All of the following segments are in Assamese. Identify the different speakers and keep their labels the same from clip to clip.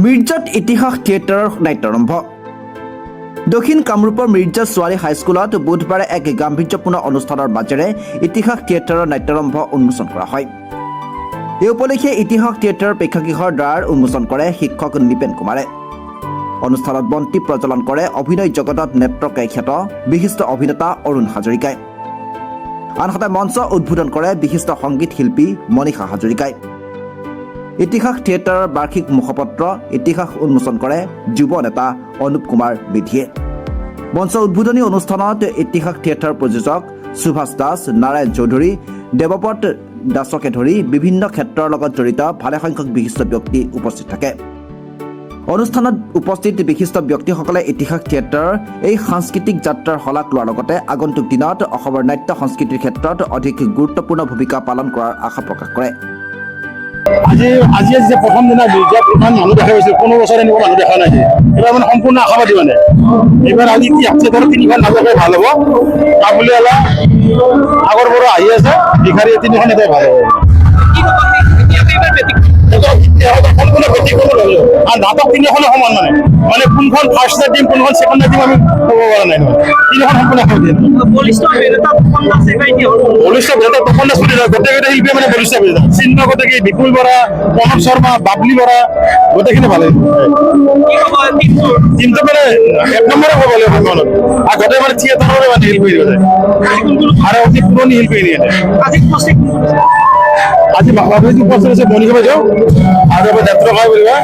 Speaker 1: মিৰ্জাত ইতিহাস থিয়েটাৰৰ নাট্যাৰম্ভ দক্ষিণ কামৰূপৰ মিৰ্জা ছোৱালী হাইস্কুলত বুধবাৰে এক গাম্ভীৰ্যপূৰ্ণ অনুষ্ঠানৰ মাজেৰে ইতিহাস থিয়েটাৰৰ নাট্যাৰম্ভ উন্মোচন কৰা হয়। এই উপলক্ষে ইতিহাস থিয়েটাৰৰ প্ৰেক্ষাগৃহৰ দ্বাৰ উন্মোচন কৰে শিক্ষক নিপেন কুমাৰে। অনুষ্ঠানত বন্তি প্ৰজ্বলন কৰে অভিনয় জগতত নেত্ৰকাই খ্যাত বিশিষ্ট অভিনেতা অৰুণ হাজৰিকাই। আনহাতে মঞ্চ উদ্বোধন কৰে বিশিষ্ট সংগীত শিল্পী মনীষা হাজৰিকাই। ইতিহাস থিয়েটাৰৰ বাৰ্ষিক মুখপত্ৰ ইতিহাস উন্মোচন কৰে যুৱ নেতা অনুপ কুমাৰ বিধিয়ে। মঞ্চ উদ্বোধনী অনুষ্ঠানত ইতিহাস থিয়েটাৰৰ প্ৰযোজক সুভাষ দাস, নাৰায়ণ চৌধুৰী, দেৱপত দাসকে ধৰি বিভিন্ন ক্ষেত্ৰৰ লগত জড়িত ভালেসংখ্যক বিশিষ্ট ব্যক্তি উপস্থিত থাকে। অনুষ্ঠানত উপস্থিত বিশিষ্ট ব্যক্তিসকলে ইতিহাস থিয়েটাৰৰ এই সাংস্কৃতিক যাত্ৰাৰ শলাগ লোৱাৰ লগতে আগন্তুক দিনত অসমৰ নাট্য সংস্কৃতিৰ ক্ষেত্ৰত অধিক গুৰুত্বপূৰ্ণ ভূমিকা পালন কৰাৰ আশা প্ৰকাশ কৰে।
Speaker 2: আজি যে প্ৰথম দিনা মিৰ্জাত ইমান মানুহ দেখা গৈছিল, কোনো বছৰ এনেকুৱা মানুহ দেখা নাই। এইবাৰ মানে সম্পূৰ্ণ আশাবাদী মানে এইবাৰ আজি ইতিহাস থিয়েটাৰৰ তিনিখন নাটকে ভাল হ'ব। কাবুলিৱালা আগৰ পৰা আহি আছে, ভিখাৰী তিনিখন এটাই ভাল হ'ব। আর নাটক তিনিখনে সমান মানে কোনখন ফার্স্ট টিম কোনখন সেকেন্ড টিম আমি ক'ব পৰা নাই। তিনিখন সম্পূৰ্ণ বলিষ্ঠ অভিনেতা তপন দাস গোটেইকেইটা শিল্পী মানে বলিষ্ঠ অভিনেতা। চিহ্ন গোটেই বিপুল বৰা, প্ৰণৱ শৰ্মা, বাবলি বৰা গোটেইখিনি ভালে। টিমটো মানে এক নম্বৰে ক'ব লাগিব মনত। আৰু গোটেই মানে থিয়েটাৰৰে মানে শিল্পী আৰু অতি পুৰণি শিল্পী আজি বাবাজি উপস্থিত আছে মণিকা বাইদেউ আৰু নেত্ৰকাই বুলিবা।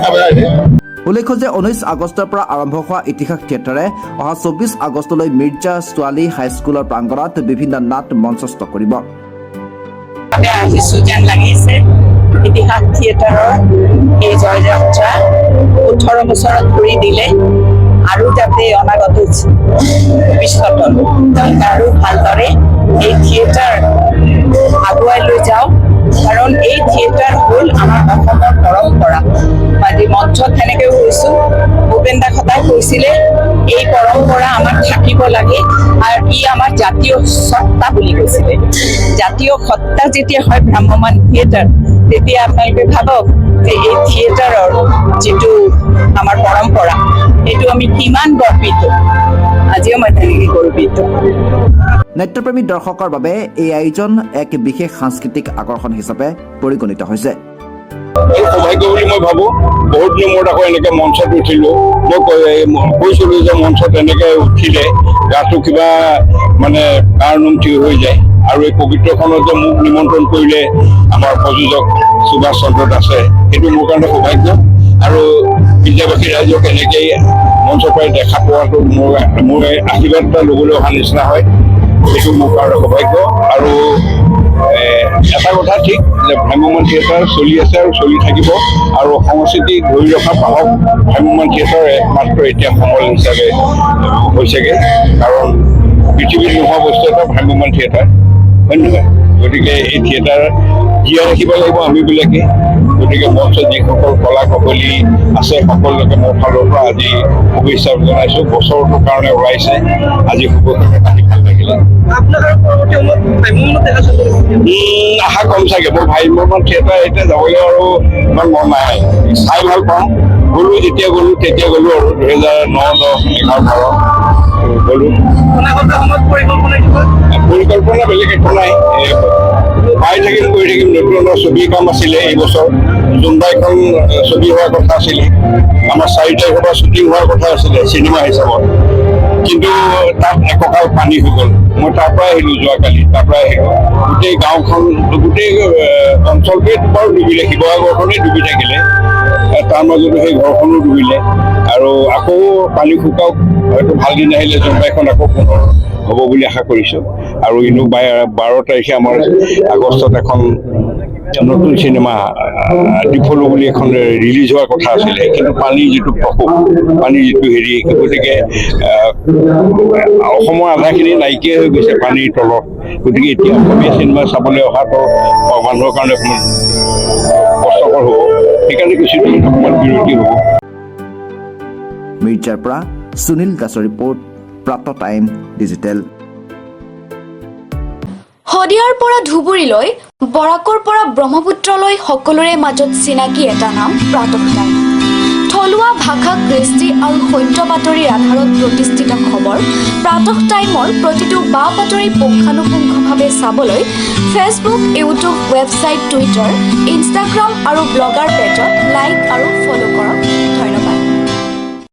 Speaker 1: উল্লেখ্য যে 19 আগষ্টৰ পৰা আৰম্ভ হোৱা ইতিহাস থিয়েটাৰে অহা 24 আগষ্টলৈ মিৰ্জা ছোৱালী হাইস্কুলৰ প্ৰাংগণত বিভিন্ন নাট মঞ্চস্থ কৰিব।
Speaker 3: ইতিহাস থিয়েটাৰৰ এই জয়যাত্ৰা 18 বছৰত কৰি দিলে আৰু যাতে অনাগত ভৱিষ্যতত আৰু ভালদৰে এই থিয়েটাৰ আগুৱাই লৈ যাওঁ। কাৰণ এই থিয়েটাৰ হ'ল আমাৰ অসমৰ পৰম্পৰা। আজি মঞ্চত তেনেকৈ কৈছোঁ, ভূপেন দাস দাদাই কৈছিলে এই পৰম্পৰা আমাৰ থাকিব লাগে আৰু ই আমাৰ জাতীয় সত্তা বুলি কৈছিলে। জাতীয় সত্তা যেতিয়া হয় ভ্ৰাম্যমান থিয়েটাৰ, তেতিয়া আপোনালোকে ভাবক যে এই থিয়েটাৰৰ যিটো আমাৰ পৰম্পৰা এইটো আমি কিমান গৰ্বিত। আজিও মই তেনেকৈ গৰ্বিত।
Speaker 1: নাট্যপ্ৰেমী দৰ্শকৰ বাবে এই আয়োজন এক বিশেষ সাংস্কৃতিক আকৰ্ষণ হিচাপে পৰিগণিত হৈছে।
Speaker 2: সৌভাগ্য বুলি মই ভাবো। বহুত দিনৰ মূৰত আকৌ এনেকে মঞ্চত উঠিলো। মই কৈছিলো যে মঞ্চত এনেকে উঠিলে গাটো কিবা মানে কাৰণুম থিৰ হৈ যায়। আৰু এই পবিত্ৰখনত যে মোক নিমন্ত্ৰণ কৰিলে আমাৰ প্ৰযোজক সুভাষ চন্দ্ৰ দাসে, সেইটো মোৰ কাৰণে সৌভাগ্য। আৰু বিদ্যাবাসী ৰাইজক এনেকেই মঞ্চৰ পৰাই দেখা পোৱাটো মোৰ আশীৰ্বাদ এটা ল'বলৈ অহা নিচিনা হয়। সেইটো মোৰ কাৰণে সৌভাগ্য। আৰু এটা কথা ঠিক যে ভ্ৰাম্যমান থিয়েটাৰ চলি আছে আৰু চলি থাকিব। আৰু সংস্কৃতি ধৰি ৰখা পাহক ভ্ৰাম্যমান থিয়েটাৰ একমাত্ৰ এতিয়া সমল হিচাপে হৈছেগৈ। কাৰণ পৃথিৱীত নোহোৱা বস্তু এটা ভ্ৰাম্যমান থিয়েটাৰ, হয় নহয়? গতিকে এই থিয়েটাৰ জীয়াই ৰাখিব লাগিব আমিবিলাকে। গতিকে মঞ্চত যিসকল কলা কৌশলী আছে সকলোকে মোৰ ফালৰ পৰা আজি শুভেচ্ছা জনাইছোঁ। বছৰটোৰ কাৰণে ওলাইছে, আজি শুভকামনা আহি ভাল লাগিলে। আশা কম চাগে। মোৰ ভ্ৰাম্যমান থিয়েটাৰ এতিয়া যাবলৈ আৰু ইমান মন নাই। চাই ভাল পাওঁ। গ'লো যেতিয়া গ'লো তেতিয়া গ'লো আৰু 2009, 10, 11, 12 গ'লো। পৰিকল্পনা বেলেগ একো নাই। পাই থাকিম, কৰি থাকিম। নতুন নতুন ছবিৰ কাম আছিলে এই বছৰ। জোনবাইখন ছবি হোৱাৰ কথা আছিলে। আমাৰ 4 তাৰিখৰ পৰা শ্বুটিং হোৱাৰ কথা আছিলে চিনেমা হিচাপত। কিন্তু তাত একঁকাল পানী হৈ গ'ল। মই তাৰ পৰাই আহিলোঁ যোৱাকালি। তাৰ পৰাই আহিলোঁ। গোটেই গাঁওখন, গোটেই অঞ্চলটোৱে বাৰু ডুবিলে। শিৱসাগৰখনেই ডুবি থাকিলে। তাৰ মাজতো সেই ঘৰখনো ডুবিলে। আৰু আকৌ পানী শুকাওক, হয়তো ভাল দিন আহিলে জোনবাইখন আকৌ পুনৰ হ'ব বুলি আশা কৰিছোঁ। আৰু ইনো 12 তাৰিখে আমাৰ আগষ্টত এখন নতুন চিনেমা ডিফলো বুলি এখন ৰিলিজ হোৱাৰ কথা আছিলে। কিন্তু পানীৰ যিটো প্ৰকোপ, পানীৰ যিটো হেৰি, গতিকে অসমৰ আধাখিনি নাইকিয়া হৈ গৈছে পানীৰ তলত। গতিকে এতিয়া অসমীয়া চিনেমা চাবলৈ অহাটো মানুহৰ কাৰণে অকণমান কষ্টকৰ হ'ব। সেইকাৰণে কিছু অকণমান বিৰতি হ'ব।
Speaker 1: মিৰ্জাৰ পৰা সুনীল দাসৰ ৰিপৰ্ট, প্ৰাত টাইম ডিজিটেল।
Speaker 4: শদিয়াৰ পৰা ধুবুৰীলৈ, বৰাকৰ পৰা ব্ৰহ্মপুত্ৰলৈ সকলোৰে মাজত চিনাকি এটা নাম প্ৰাতঃ টাইম। থলুৱা ভাষা কৃষ্টি আৰু সত্য বাতৰিৰ আধাৰত প্ৰতিষ্ঠিত খবৰ প্ৰাতঃ টাইমৰ প্ৰতিটো বা বাতৰি পুংখানুপুংখভাৱে চাবলৈ Facebook, YouTube, website, Twitter, Instagram আৰু ব্লগাৰ